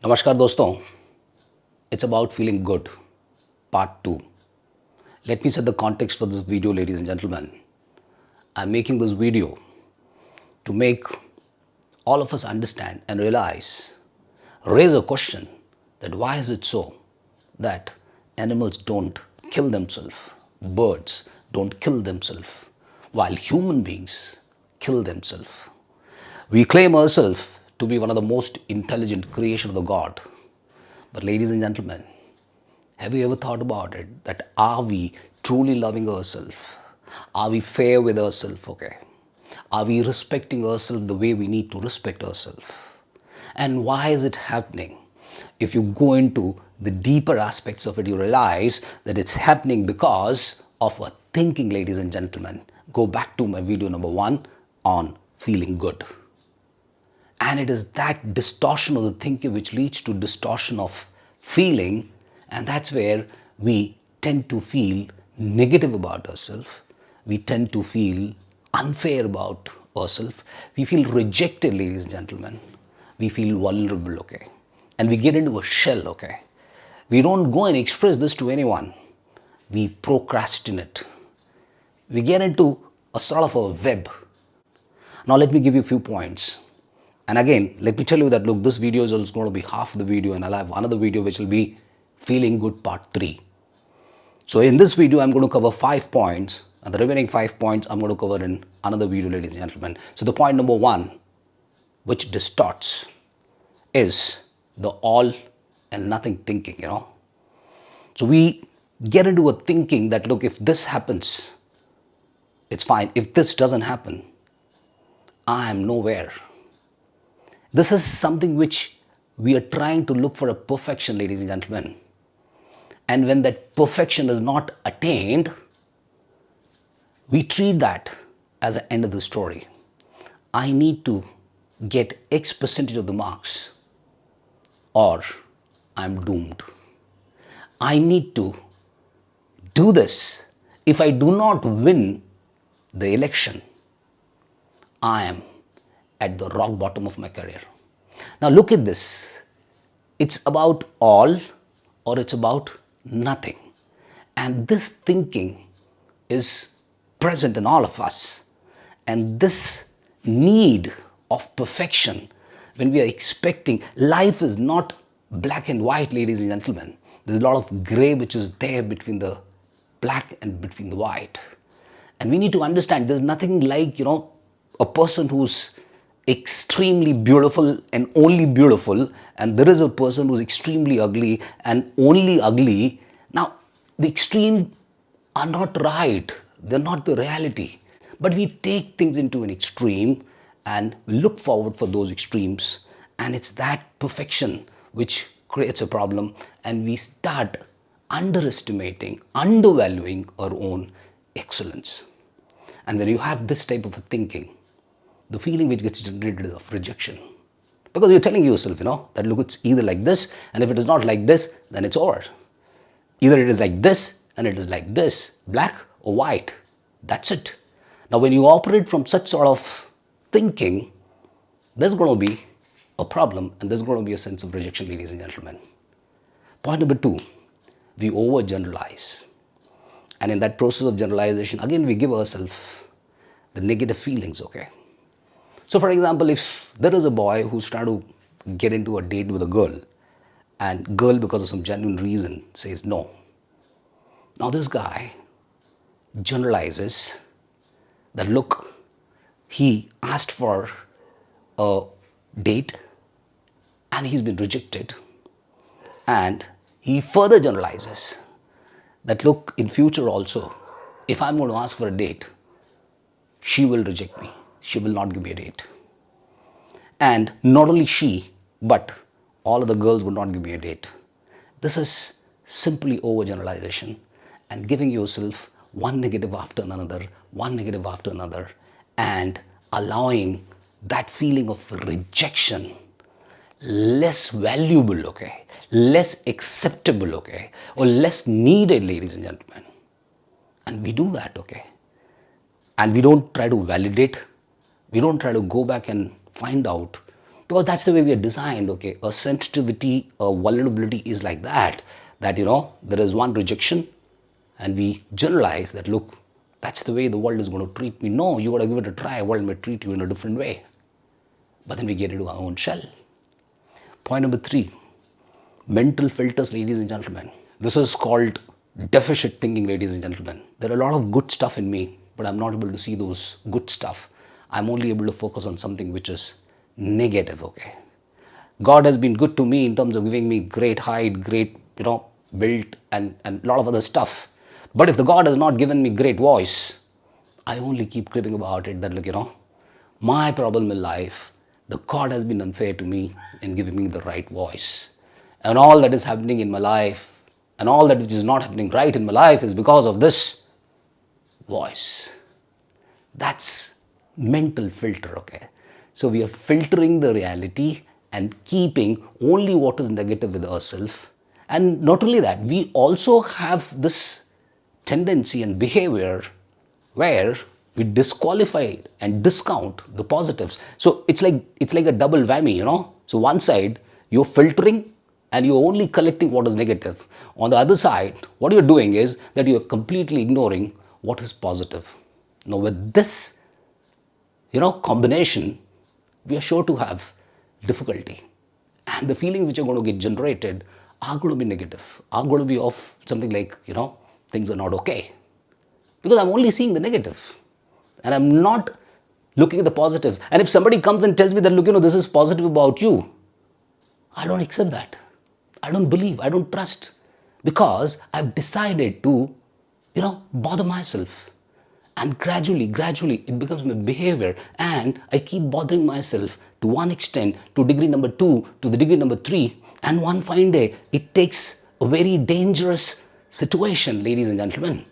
नमस्कार दोस्तों, it's about feeling good, part 2. Let me set the context for this video, ladies and gentlemen. I'm making this video to make all of us understand and realize, raise a question that why is it so that animals don't kill themselves, birds don't kill themselves, while human beings kill themselves. We claim ourselves to be one of the most intelligent creation of the God. But ladies and gentlemen, have you ever thought about it that are we truly loving ourselves? Are we fair with ourselves? Okay. Are we respecting ourselves the way we need to respect ourselves? And why is it happening? If you go into the deeper aspects of it, you realize that it's happening because of our thinking, ladies and gentlemen. Go back to my video number 1 on feeling good. And it is that distortion of the thinking which leads to distortion of feeling, and that's where we tend to feel negative about ourselves. We tend to feel unfair about ourselves. We feel rejected, ladies and gentlemen. We feel vulnerable, okay? And we get into a shell, okay? We don't go and express this to anyone. We procrastinate. We get into a sort of a web. Now let me give you a few points. And again, let me tell you that look, this video is also going to be half the video, and I'll have another video which will be feeling good part 3. So in this video, I'm going to cover 5 points, and the remaining 5 points I'm going to cover in another video, ladies and gentlemen. So the point number 1, which distorts, is the all and nothing thinking, So we get into a thinking that look, if this happens, it's fine. If this doesn't happen, I am nowhere. This is something which we are trying to look for a perfection, ladies and gentlemen. And when that perfection is not attained, we treat that as the end of the story. I need to get X percentage of the marks or I'm doomed. I need to do this. If I do not win the election, I am at the rock bottom of my career. Now look at this. It's about all or it's about nothing. And this thinking is present in all of us. And this need of perfection, when we are expecting, life is not black and white, ladies and gentlemen. There's a lot of gray which is there between the black and between the white. And we need to understand there's nothing like, a person who's extremely beautiful and only beautiful, and there is a person who's extremely ugly and only ugly. Now, the extreme are not right. They're not the reality. But we take things into an extreme and look forward for those extremes. And it's that perfection which creates a problem, and we start underestimating, undervaluing our own excellence. And when you have this type of a thinking, the feeling which gets generated is of rejection. Because you're telling yourself, that look, it's either like this, and if it is not like this, then it's over. Either it is like this, and it is like this, black or white. That's it. Now, when you operate from such sort of thinking, there's going to be a problem, and there's going to be a sense of rejection, ladies and gentlemen. Point number 2, we overgeneralize. And in that process of generalization, again, we give ourselves the negative feelings, okay? So for example, if there is a boy who's trying to get into a date with a girl, and girl, because of some genuine reason, says no. Now this guy generalizes that look, he asked for a date and he's been rejected. And he further generalizes that look, in future also, if I'm going to ask for a date, she will reject me. She will not give me a date. And not only she, but all of the girls would not give me a date. This is simply overgeneralization and giving yourself one negative after another, one negative after another, and allowing that feeling of rejection less valuable, okay, less acceptable, okay, or less needed, ladies and gentlemen. And we do that, okay. And we don't try to validate. We don't try to go back and find out Because that's the way we are designed, okay? A sensitivity, a vulnerability is like that, there is one rejection and we generalize that, look, that's the way the world is going to treat me. No, you got to give it a try. World may treat you in a different way. But then we get into our own shell. Point number 3, mental filters, ladies and gentlemen. This is called deficit thinking, ladies and gentlemen. There are a lot of good stuff in me, but I'm not able to see those good stuff. I'm only able to focus on something which is negative, okay? God has been good to me in terms of giving me great height, great, built and a lot of other stuff. But if the God has not given me great voice, I only keep cribbing about it that, look, my problem in life, the God has been unfair to me in giving me the right voice. And all that is happening in my life and all that which is not happening right in my life is because of this voice. That's mental filter, okay? So we are filtering the reality and keeping only what is negative with ourselves. And not only that, we also have this tendency and behavior where we disqualify and discount the positives. So it's like a double whammy. So one side you're filtering and you're only collecting what is negative. On the other side, what you're doing is that you're completely ignoring what is positive. Now with this combination, we are sure to have difficulty. And the feelings which are going to get generated are going to be negative, are going to be of something like, things are not okay. Because I'm only seeing the negative and I'm not looking at the positives. And if somebody comes and tells me that, look, this is positive about you, I don't accept that. I don't believe, I don't trust, because I've decided to, bother myself. And gradually, it becomes my behavior and I keep bothering myself to one extent, to degree number 2, to the degree number 3. And one fine day, it takes a very dangerous situation, ladies and gentlemen.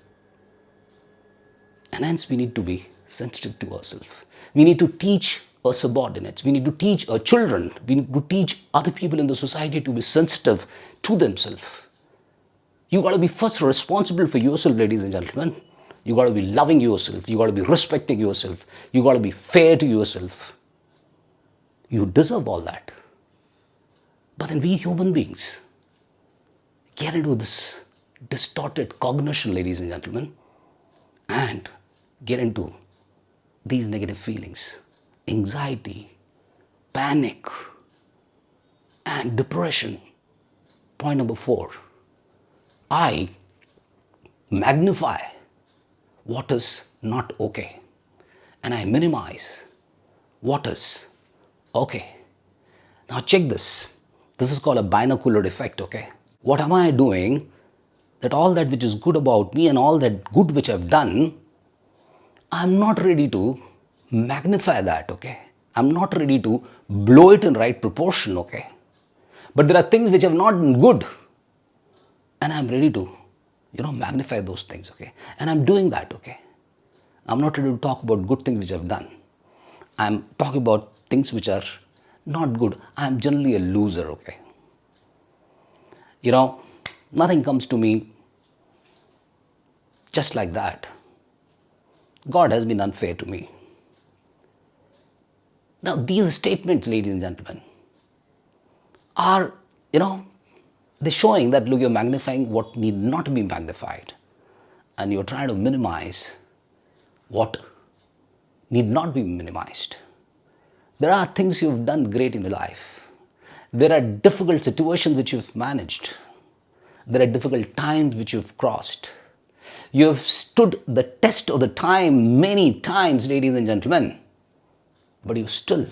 And hence we need to be sensitive to ourselves. We need to teach our subordinates. We need to teach our children. We need to teach other people in the society to be sensitive to themselves. You got to be first responsible for yourself, ladies and gentlemen. You got to be loving yourself. You got to be respecting yourself. You got to be fair to yourself. You deserve all that. But then we human beings get into this distorted cognition, ladies and gentlemen, and get into these negative feelings, anxiety, panic, and depression. Point number 4, I magnify what is not okay and I minimize what is okay. Now check this. This is called a binocular effect, okay? What am I doing? That all that which is good about me and all that good which I've done, I'm not ready to magnify that, okay? I'm not ready to blow it in right proportion, okay? But there are things which have not been good and I'm ready to, magnify those things, okay? And I'm doing that, okay? I'm not ready to talk about good things which I've done. I'm talking about things which are not good. I'm generally a loser, okay? Nothing comes to me just like that. God has been unfair to me. Now, these statements, ladies and gentlemen, are, they're showing that, look, you're magnifying what need not be magnified. And you're trying to minimize what need not be minimized. There are things you've done great in your life. There are difficult situations which you've managed. There are difficult times which you've crossed. You have stood the test of the time many times, ladies and gentlemen. But you still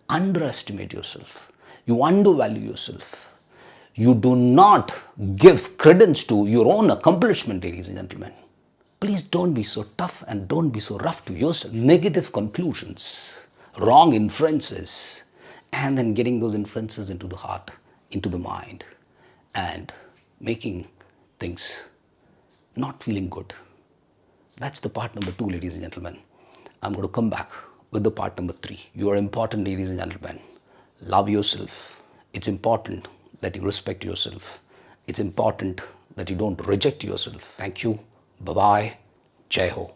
underestimate yourself. You undervalue yourself. You do not give credence to your own accomplishment, ladies and gentlemen. Please don't be so tough and don't be so rough to yourself. Negative conclusions, wrong inferences, and then getting those inferences into the heart, into the mind, and making things not feeling good. That's the part number 2, ladies and gentlemen. I'm going to come back with the part number 3. You are important, ladies and gentlemen. Love yourself. It's important that you respect yourself. It's important that you don't reject yourself. Thank you. Bye-bye. Jai Ho.